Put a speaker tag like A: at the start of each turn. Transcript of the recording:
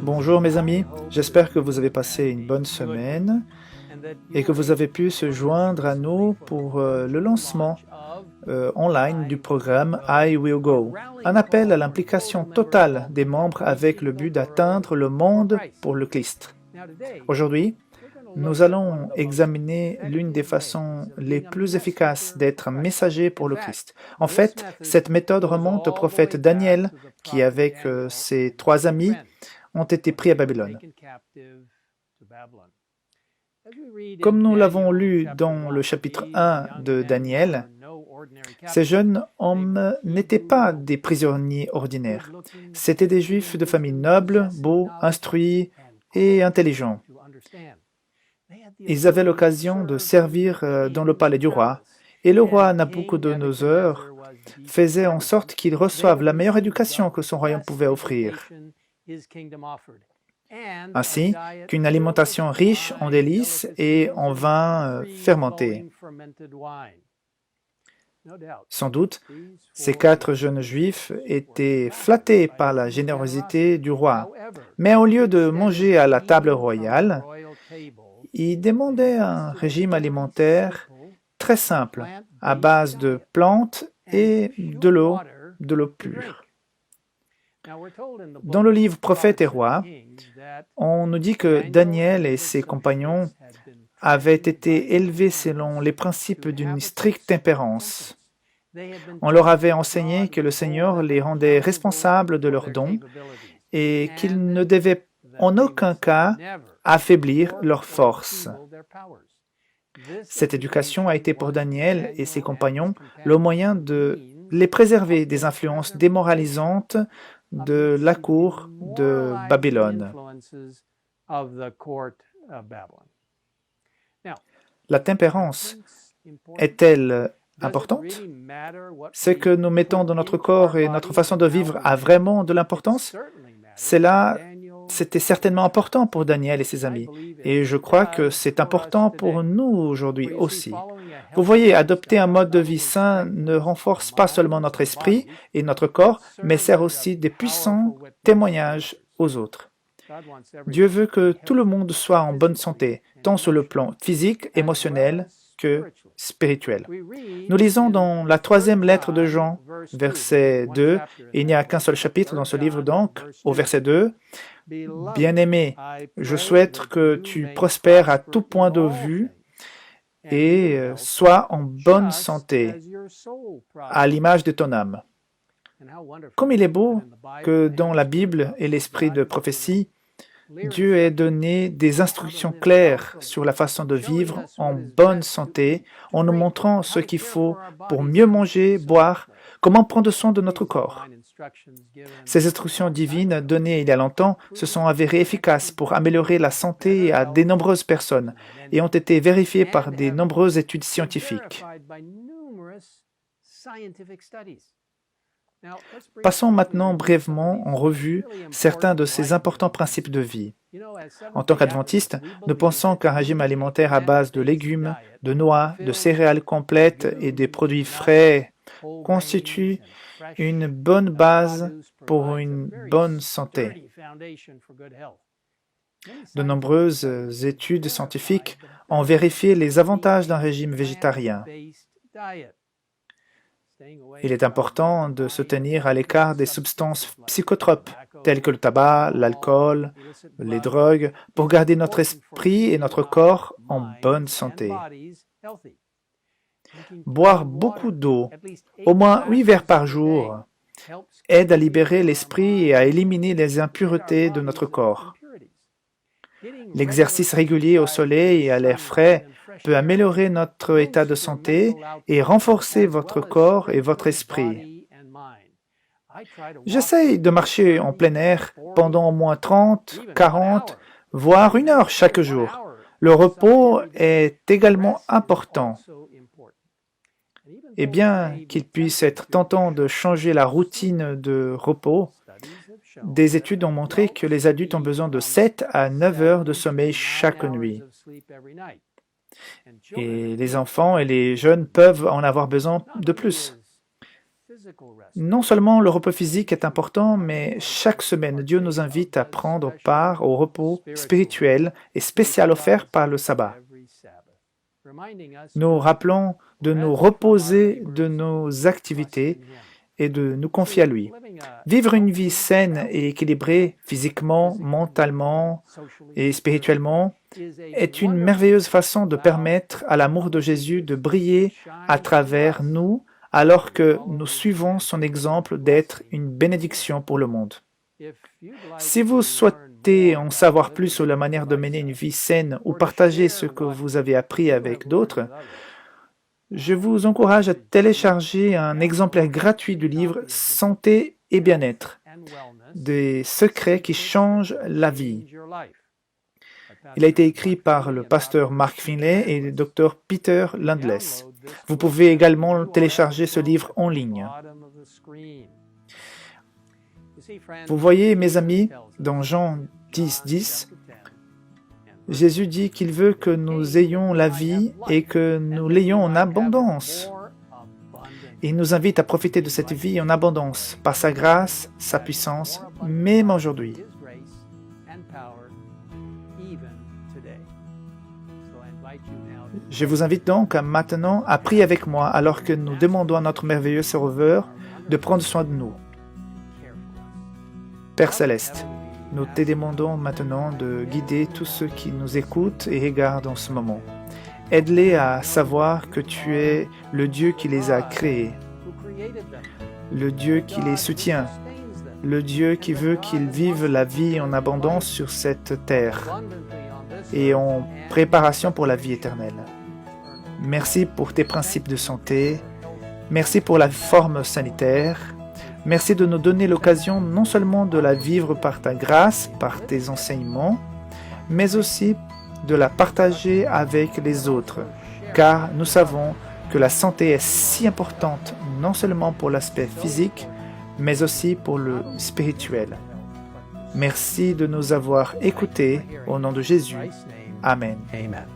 A: Bonjour mes amis, j'espère que vous avez passé une bonne semaine et que vous avez pu se joindre à nous pour le lancement online du programme I Will Go, un appel à l'implication totale des membres avec le but d'atteindre le monde pour le Christ. Aujourd'hui, nous allons examiner l'une des façons les plus efficaces d'être messager pour le Christ. En fait, cette méthode remonte au prophète Daniel, qui avec ses 3 amis ont été pris à Babylone. Comme nous l'avons lu dans le chapitre 1 de Daniel, ces jeunes hommes n'étaient pas des prisonniers ordinaires. C'étaient des Juifs de famille noble, beaux, instruits et intelligents. Ils avaient l'occasion de servir dans le palais du roi, et le roi Nabuchodonosor faisait en sorte qu'ils reçoivent la meilleure éducation que son royaume pouvait offrir, ainsi qu'une alimentation riche en délices et en vin fermenté. Sans doute, ces 4 jeunes Juifs étaient flattés par la générosité du roi, mais au lieu de manger à la table royale, ils demandaient un régime alimentaire très simple, à base de plantes et de l'eau pure. Dans le livre Prophètes et Rois, on nous dit que Daniel et ses compagnons avaient été élevés selon les principes d'une stricte tempérance. On leur avait enseigné que le Seigneur les rendait responsables de leurs dons et qu'ils ne devaient en aucun cas affaiblir leurs forces. Cette éducation a été pour Daniel et ses compagnons le moyen de les préserver des influences démoralisantes de la cour de Babylone. La tempérance est-elle importante? Ce que nous mettons dans notre corps et notre façon de vivre a vraiment de l'importance? C'était certainement important pour Daniel et ses amis, et je crois que c'est important pour nous aujourd'hui aussi. Vous voyez, adopter un mode de vie sain ne renforce pas seulement notre esprit et notre corps, mais sert aussi des puissants témoignages aux autres. Dieu veut que tout le monde soit en bonne santé, tant sur le plan physique, émotionnel que spirituel. Nous lisons dans la 3e lettre de Jean, verset 2, et il n'y a qu'un seul chapitre dans ce livre donc, au verset 2, « Bien-aimé, je souhaite que tu prospères à tout point de vue et sois en bonne santé, à l'image de ton âme. » Comme il est beau que dans la Bible et l'esprit de prophétie, Dieu ait donné des instructions claires sur la façon de vivre en bonne santé, en nous montrant ce qu'il faut pour mieux manger, boire, comment prendre soin de notre corps. Ces instructions divines données il y a longtemps se sont avérées efficaces pour améliorer la santé à de nombreuses personnes et ont été vérifiées par de nombreuses études scientifiques. Passons maintenant brièvement en revue certains de ces importants principes de vie. En tant qu'adventistes, nous pensons qu'un régime alimentaire à base de légumes, de noix, de céréales complètes et des produits frais constitue une bonne base pour une bonne santé. De nombreuses études scientifiques ont vérifié les avantages d'un régime végétarien. Il est important de se tenir à l'écart des substances psychotropes, telles que le tabac, l'alcool, les drogues, pour garder notre esprit et notre corps en bonne santé. Boire beaucoup d'eau, au moins 8 verres par jour, aide à libérer l'esprit et à éliminer les impuretés de notre corps. L'exercice régulier au soleil et à l'air frais peut améliorer notre état de santé et renforcer votre corps et votre esprit. J'essaye de marcher en plein air pendant au moins 30, 40, voire 1 heure chaque jour. Le repos est également important. Et bien qu'il puisse être tentant de changer la routine de repos, des études ont montré que les adultes ont besoin de 7 à 9 heures de sommeil chaque nuit. Et les enfants et les jeunes peuvent en avoir besoin de plus. Non seulement le repos physique est important, mais chaque semaine, Dieu nous invite à prendre part au repos spirituel et spécial offert par le sabbat. Nous rappelons de nous reposer de nos activités et de nous confier à lui. Vivre une vie saine et équilibrée physiquement, mentalement et spirituellement est une merveilleuse façon de permettre à l'amour de Jésus de briller à travers nous alors que nous suivons son exemple d'être une bénédiction pour le monde. Si vous souhaitez en savoir plus sur la manière de mener une vie saine ou partager ce que vous avez appris avec d'autres, je vous encourage à télécharger un exemplaire gratuit du livre « Santé et bien-être », des secrets qui changent la vie. Il a été écrit par le pasteur Mark Finlay et le Dr Peter Landless. Vous pouvez également télécharger ce livre en ligne. Vous voyez, mes amis, dans Jean 10:10, Jésus dit qu'il veut que nous ayons la vie et que nous l'ayons en abondance. Il nous invite à profiter de cette vie en abondance, par sa grâce, sa puissance, même aujourd'hui. Je vous invite donc maintenant à prier avec moi alors que nous demandons à notre merveilleux Sauveur de prendre soin de nous. Père Céleste, nous te demandons maintenant de guider tous ceux qui nous écoutent et regardent en ce moment. Aide-les à savoir que tu es le Dieu qui les a créés, le Dieu qui les soutient, le Dieu qui veut qu'ils vivent la vie en abondance sur cette terre et en préparation pour la vie éternelle. Merci pour tes principes de santé, merci pour la forme sanitaire, merci de nous donner l'occasion non seulement de la vivre par ta grâce, par tes enseignements, mais aussi de la partager avec les autres, car nous savons que la santé est si importante non seulement pour l'aspect physique, mais aussi pour le spirituel. Merci de nous avoir écoutés au nom de Jésus. Amen.
B: Amen.